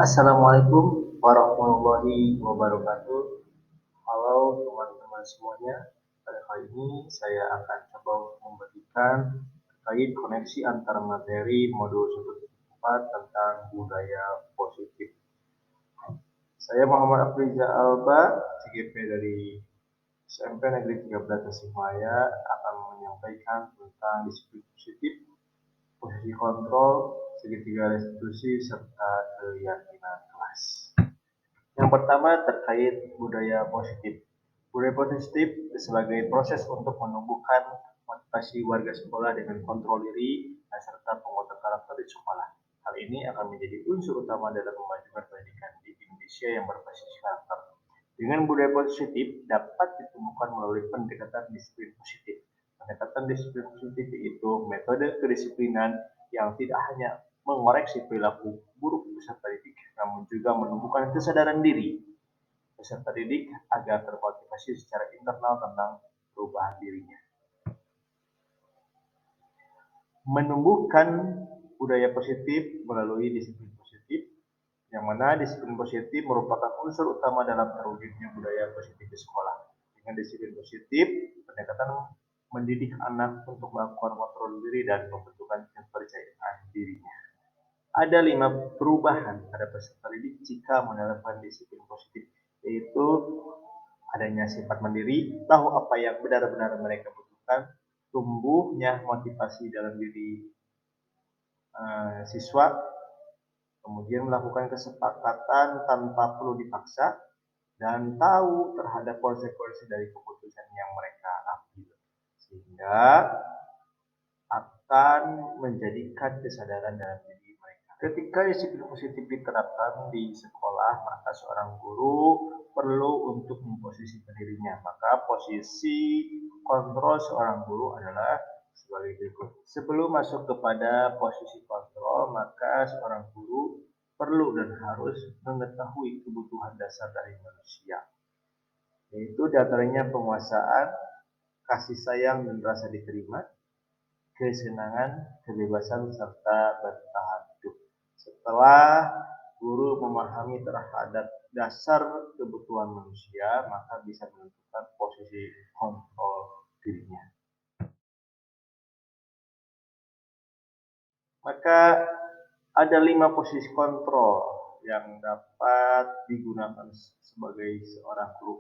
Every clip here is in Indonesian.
Assalamualaikum warahmatullahi wabarakatuh. Halo teman-teman semuanya. Pada kali ini saya akan coba membagikan terkait koneksi antara materi modul 1.4 tentang budaya positif. Saya Muhammad Afriza Alba, CGP dari SMP Negeri 13 Tasikmalaya akan menyampaikan tentang disiplin positif, posisi kontrol, segitiga restitusi, serta keyakinan kelas. Yang pertama terkait budaya positif. Budaya positif sebagai proses untuk menumbuhkan motivasi warga sekolah dengan kontrol diri serta penguatan karakter di sekolah. Hal ini akan menjadi unsur utama dalam memajukan pendidikan di Indonesia yang berbasis karakter. Dengan budaya positif dapat ditemukan melalui pendekatan disiplin positif. Pendekatan disiplin positif itu metode kedisiplinan yang tidak hanya mengoreksi perilaku buruk peserta didik, namun juga menumbuhkan kesadaran diri peserta didik agar termotivasi secara internal tentang perubahan dirinya. Menumbuhkan budaya positif melalui disiplin positif, yang mana disiplin positif merupakan unsur utama dalam terwujudnya budaya positif di sekolah. Dengan disiplin positif, pendekatan mendidik anak untuk melakukan kontrol diri dan pembentukan kepercayaan dirinya. Ada 5 perubahan pada peserta didik jika menerapkan disiplin positif, yaitu adanya sifat mandiri, tahu apa yang benar-benar mereka butuhkan, tumbuhnya motivasi dalam diri siswa, kemudian melakukan kesepakatan tanpa perlu dipaksa, dan tahu terhadap konsekuensi dari keputusan yang mereka ambil, sehingga akan menjadikan kesadaran dalam diri mereka. Ketika disiplin positif diterapkan di sekolah, maka seorang guru perlu untuk memposisikan dirinya. Maka posisi kontrol seorang guru adalah sebagai berikut. Sebelum masuk kepada posisi kontrol, maka seorang guru perlu dan harus mengetahui kebutuhan dasar dari manusia, yaitu diantaranya penguasaan, kasih sayang dan rasa diterima, kesenangan, kebebasan, serta bertahan hidup. Setelah guru memahami terhadap dasar kebutuhan manusia, maka bisa menentukan posisi kontrol dirinya. Maka ada 5 posisi kontrol yang dapat digunakan sebagai seorang guru.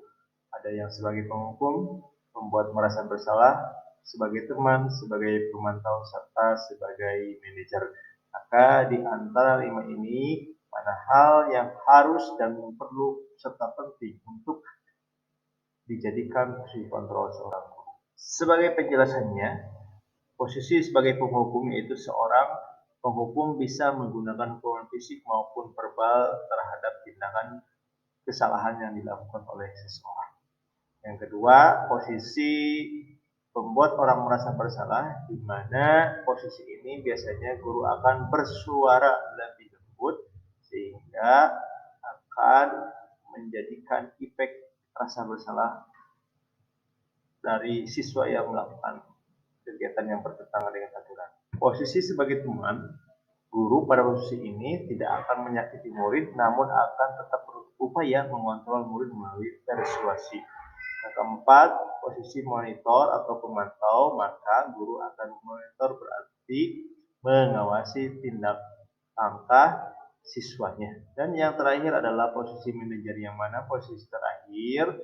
Ada yang sebagai penghukum, membuat merasa bersalah, sebagai teman, sebagai pemantau, serta sebagai manajer. Maka di antara 5 ini, mana hal yang harus dan perlu serta penting untuk dijadikan posisi kontrol seorang guru. Sebagai penjelasannya, posisi sebagai penghukum yaitu seorang penghukum bisa menggunakan hukuman fisik maupun verbal terhadap tindakan kesalahan yang dilakukan oleh seseorang. Yang kedua, posisi membuat orang merasa bersalah, di mana posisi ini biasanya guru akan bersuara lebih lembut sehingga akan menjadikan efek rasa bersalah dari siswa yang melakukan kegiatan yang bertentangan dengan aturan. Posisi sebagai teman, guru pada posisi ini tidak akan menyakiti murid, namun akan tetap berupaya mengontrol murid melalui persuasi. Yang keempat, posisi monitor atau pemantau, maka guru akan memonitor berarti mengawasi tindak langkah siswanya. Dan yang terakhir adalah posisi manajer, yang mana posisi terakhir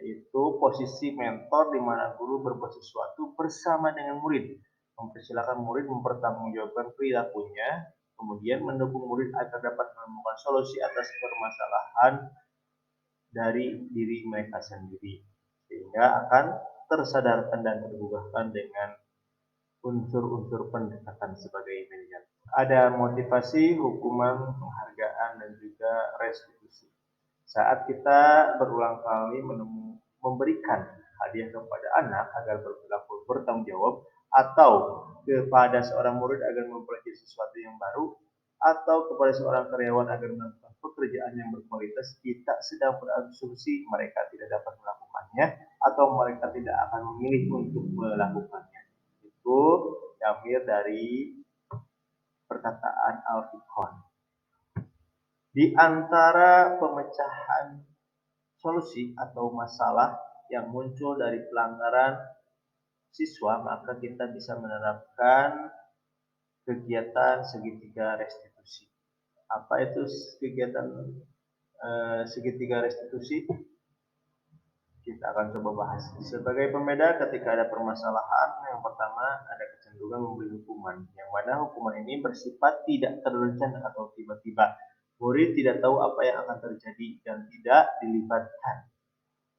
yaitu posisi mentor, di mana guru berbuat sesuatu bersama dengan murid, mempersilahkan murid mempertanggungjawabkan perilakunya, kemudian mendukung murid agar dapat menemukan solusi atas permasalahan dari diri mereka sendiri, sehingga akan tersadarkan dan tergugahkan dengan unsur-unsur pendekatan sebagai manajer. Ada motivasi, hukuman, penghargaan, dan juga restitusi. Saat kita berulang kali memberikan hadiah kepada anak agar berperilaku bertanggung jawab, atau kepada seorang murid agar mempelajari sesuatu yang baru, atau kepada seorang karyawan agar melakukan pekerjaan yang berkualitas, kita sedang berasumsi mereka tidak dapat melakukannya atau mereka tidak akan memilih untuk melakukannya. Itu diambil dari perkataan Al-Fiqhon. Di antara pemecahan solusi atau masalah yang muncul dari pelanggaran siswa, maka kita bisa menerapkan kegiatan segitiga restitusi. Apa itu kegiatan segitiga restitusi? Kita akan coba bahas. Sebagai pembeda ketika ada permasalahan, yang pertama ada kecenderungan memberi hukuman, yang mana hukuman ini bersifat tidak terencana atau tiba-tiba. Murid tidak tahu apa yang akan terjadi dan tidak dilibatkan.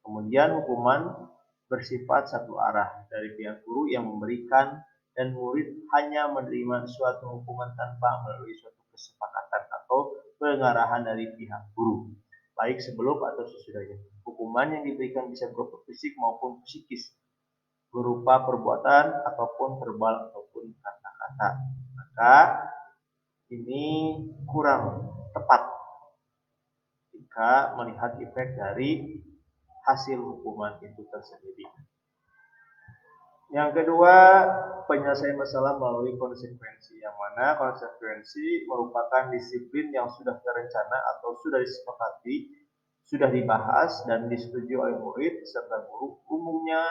Kemudian hukuman bersifat satu arah dari pihak guru yang memberikan, dan murid hanya menerima suatu hukuman tanpa melalui suatu kesepakatan atau pengarahan dari pihak guru, baik sebelum atau sesudahnya. Hukuman yang diberikan bisa berupa fisik maupun psikis, berupa perbuatan ataupun verbal ataupun kata-kata. Maka ini kurang tepat jika melihat efek dari hasil hukuman itu tersendiri. Yang kedua, penyelesaian masalah melalui konsekuensi, yang mana konsekuensi merupakan disiplin yang sudah terencana atau sudah disepakati, sudah dibahas dan disetujui oleh murid serta guru. Umumnya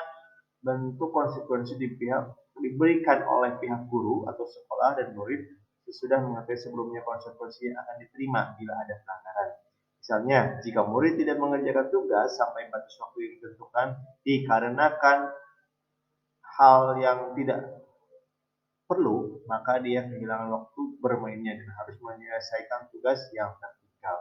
bentuk konsekuensi diberikan oleh pihak guru atau sekolah dan murid sesudah mengetahui sebelumnya konsekuensi yang akan diterima bila ada pelanggaran. Misalnya, jika murid tidak mengerjakan tugas sampai batas waktu yang ditentukan dikarenakan hal yang tidak perlu, maka dia kehilangan waktu bermainnya dan harus menyelesaikan tugas yang tertinggal.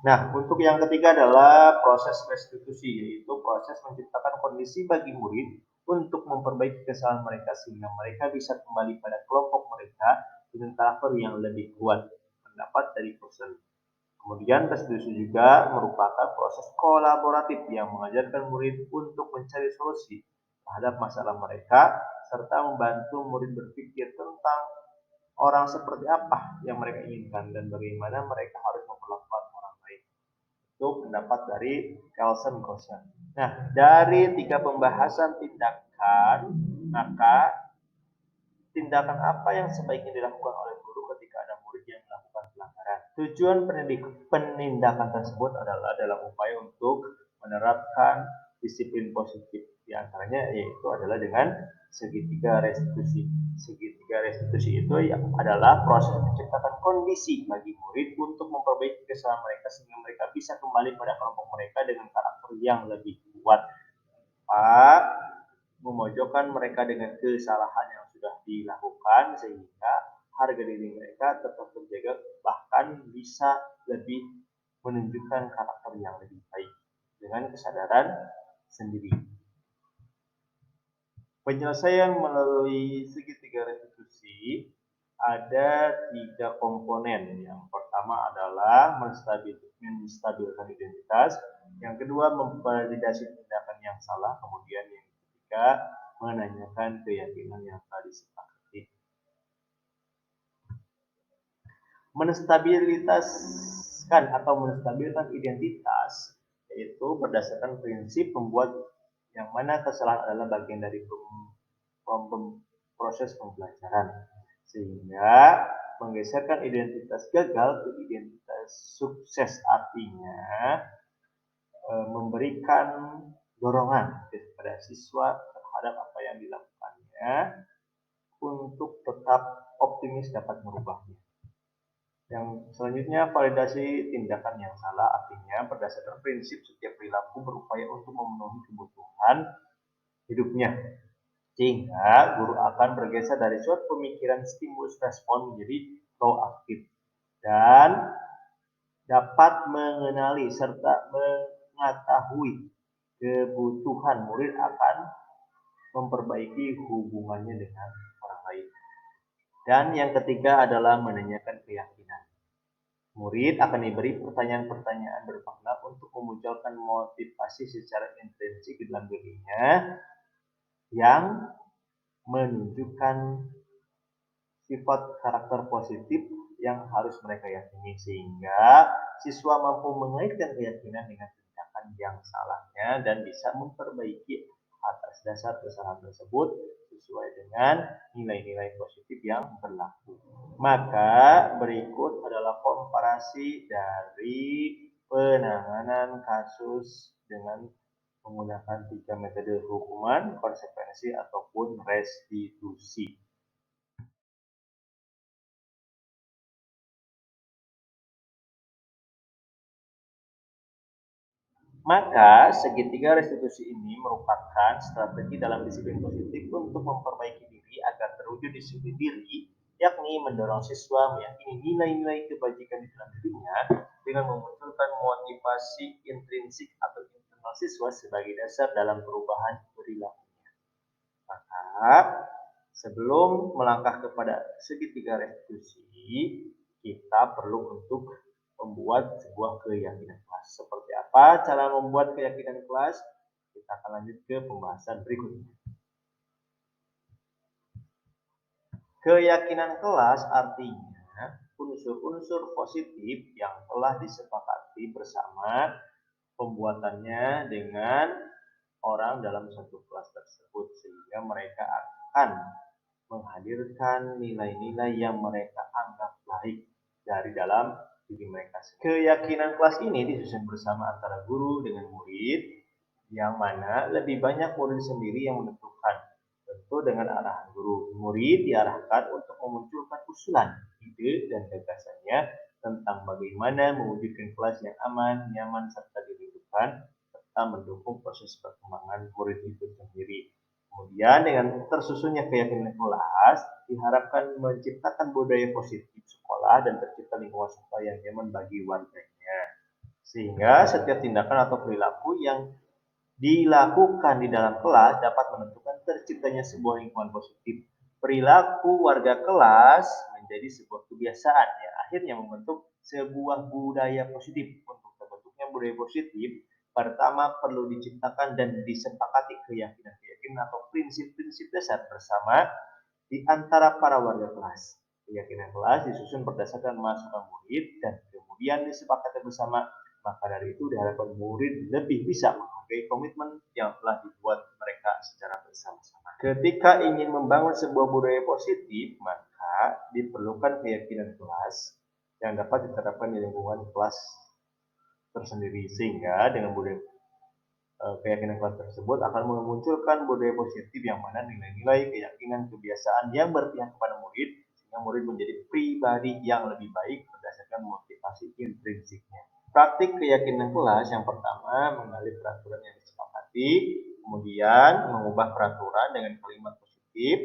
Nah, untuk yang ketiga adalah proses restitusi, yaitu proses menciptakan kondisi bagi murid untuk memperbaiki kesalahan mereka sehingga mereka bisa kembali pada kelompok mereka dengan karakter yang lebih kuat. Pendapat dari Person. Kemudian restitusi juga merupakan proses kolaboratif yang mengajarkan murid untuk mencari solusi terhadap masalah mereka serta membantu murid berpikir tentang orang seperti apa yang mereka inginkan dan bagaimana mereka harus memperlakukan orang lain. Itu pendapat dari Kelsen Gosen. Nah, dari 3 pembahasan tindakan, maka tindakan apa yang sebaiknya dilakukan oleh guru ketika ada murid yang melakukan pelanggaran? Tujuan penindakan tersebut adalah dalam upaya untuk menerapkan disiplin positif. Di antaranya yaitu adalah dengan segitiga restitusi. Segitiga restitusi itu adalah proses menciptakan kondisi bagi murid untuk memperbaiki kesalahan mereka sehingga mereka bisa kembali pada kelompok mereka dengan karakter yang lebih kuat. Memojokkan mereka dengan kesalahan yang sudah dilakukan sehingga harga diri mereka tetap terjaga, bahkan bisa lebih menunjukkan karakter yang lebih baik dengan kesadaran sendiri. Penyelesaian melalui segitiga restitusi ada 3 komponen. Yang pertama adalah menstabilkan identitas, yang kedua memvalidasi tindakan yang salah, kemudian yang ketiga menanyakan keyakinan yang telah disepakati. Menstabilkan identitas yaitu berdasarkan prinsip membuat yang mana kesalahan adalah bagian dari proses pembelajaran, sehingga menggeserkan identitas gagal ke identitas sukses, artinya memberikan dorongan kepada siswa terhadap apa yang dilakukannya untuk tetap optimis dapat merubahnya. Yang selanjutnya, validasi tindakan yang salah, artinya berdasarkan prinsip setiap perilaku berupaya untuk memenuhi kebutuhan hidupnya, sehingga guru akan bergeser dari suatu pemikiran stimulus respon menjadi proaktif dan dapat mengenali serta mengetahui kebutuhan murid akan memperbaiki hubungannya dengan orang lain. Dan yang ketiga adalah menanyakan keyakinan. Murid akan diberi pertanyaan-pertanyaan bermakna untuk memunculkan motivasi secara intrinsik di dalam dirinya yang menunjukkan sifat karakter positif yang harus mereka yakini, sehingga siswa mampu mengaitkan keyakinan dengan tindakan yang salahnya dan bisa memperbaiki atas dasar kesalahan tersebut sesuai dengan nilai-nilai positif yang berlaku. Maka berikut adalah komparasi dari penanganan kasus dengan menggunakan 3 metode hukuman, konsekuensi, ataupun restitusi. Maka segitiga restitusi ini merupakan strategi dalam disiplin positif untuk memperbaiki diri agar terwujud disiplin diri, yakni mendorong siswa meyakini nilai-nilai kebajikan di dalam dirinya dengan memunculkan motivasi intrinsik atau internal siswa sebagai dasar dalam perubahan perilakunya. Maka sebelum melangkah kepada segitiga restitusi, kita perlu untuk membuat sebuah keyakinan kelas. Seperti apa cara membuat keyakinan kelas? Kita akan lanjut ke pembahasan berikutnya. Keyakinan kelas artinya unsur-unsur positif yang telah disepakati bersama pembuatannya dengan orang dalam satu kelas tersebut sehingga mereka akan menghadirkan nilai-nilai yang mereka anggap baik dari dalam diri mereka sendiri. Keyakinan kelas ini disusun bersama antara guru dengan murid, yang mana lebih banyak murid sendiri yang menentukan. Tentu dengan arahan guru, murid diarahkan untuk memunculkan usulan, ide, dan gagasannya tentang bagaimana mewujudkan kelas yang aman, nyaman, serta dirindukan, serta mendukung proses perkembangan murid itu sendiri. Kemudian dengan tersusunnya keyakinan kelas, diharapkan menciptakan budaya positif sekolah dan tercipta lingkungan sekolah yang nyaman bagi warganya. Sehingga setiap tindakan atau perilaku yang dilakukan di dalam kelas dapat menentukan terciptanya sebuah lingkungan positif. Perilaku warga kelas menjadi sebuah kebiasaan yang akhirnya membentuk sebuah budaya positif. Untuk terbentuknya budaya positif, pertama perlu diciptakan dan disepakati keyakinan-keyakinan atau prinsip-prinsip dasar bersama di antara para warga kelas. Keyakinan kelas disusun berdasarkan masukan murid dan kemudian disepakati bersama. Maka dari itu diharapkan murid lebih bisa menghargai komitmen yang telah dibuat mereka secara bersama-sama. Ketika ingin membangun sebuah budaya positif, maka diperlukan keyakinan kelas yang dapat diterapkan di lingkungan kelas tersendiri, sehingga dengan budaya keyakinan kelas tersebut akan memunculkan budaya positif yang mana nilai-nilai, keyakinan, kebiasaan yang berpihak kepada murid sehingga murid menjadi pribadi yang lebih baik berdasarkan motivasi intrinsiknya. Praktik keyakinan kelas yang pertama mengalih peraturan yang disepakati, kemudian mengubah peraturan dengan kalimat positif,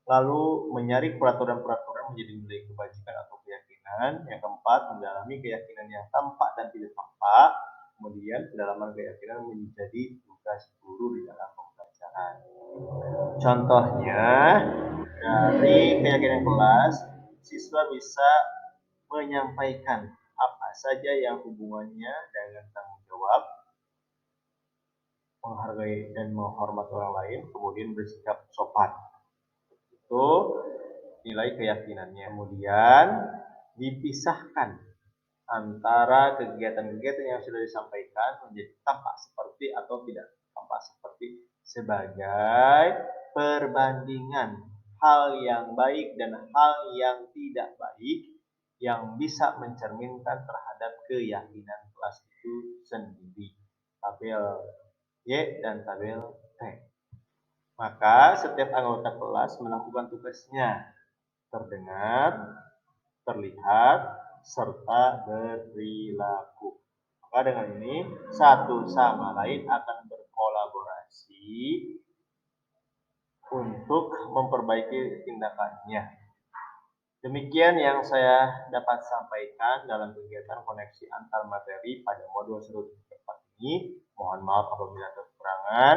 lalu menyaring peraturan-peraturan menjadi nilai kebajikan atau keyakinan. Yang keempat, mendalami keyakinan yang tampak dan tidak tampak. Kemudian kedalaman keyakinan menjadi tugas guru di dalam pembelajaran. Contohnya, dari keyakinan kelas, siswa bisa menyampaikan apa saja yang hubungannya dengan tanggung jawab, menghargai dan menghormati orang lain, kemudian bersikap sopan. Itu nilai keyakinannya. Kemudian dipisahkan antara kegiatan-kegiatan yang sudah disampaikan menjadi tampak seperti atau tidak tampak seperti sebagai perbandingan hal yang baik dan hal yang tidak baik yang bisa mencerminkan terhadap keyakinan kelas itu sendiri. Tabel Y dan tabel T. Maka setiap anggota kelas melakukan tugasnya terdengar, terlihat, serta berperilaku. Maka dengan ini satu sama lain akan berkolaborasi untuk memperbaiki tindakannya. Demikian yang saya dapat sampaikan dalam kegiatan koneksi antar materi pada modul seru 4 ini. Mohon maaf apabila ada kekurangan.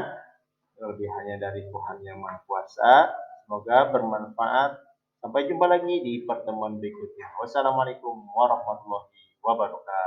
Kelebihannya dari Tuhan Yang Maha Kuasa. Semoga bermanfaat. Sampai jumpa lagi di pertemuan berikutnya. Wassalamualaikum warahmatullahi wabarakatuh.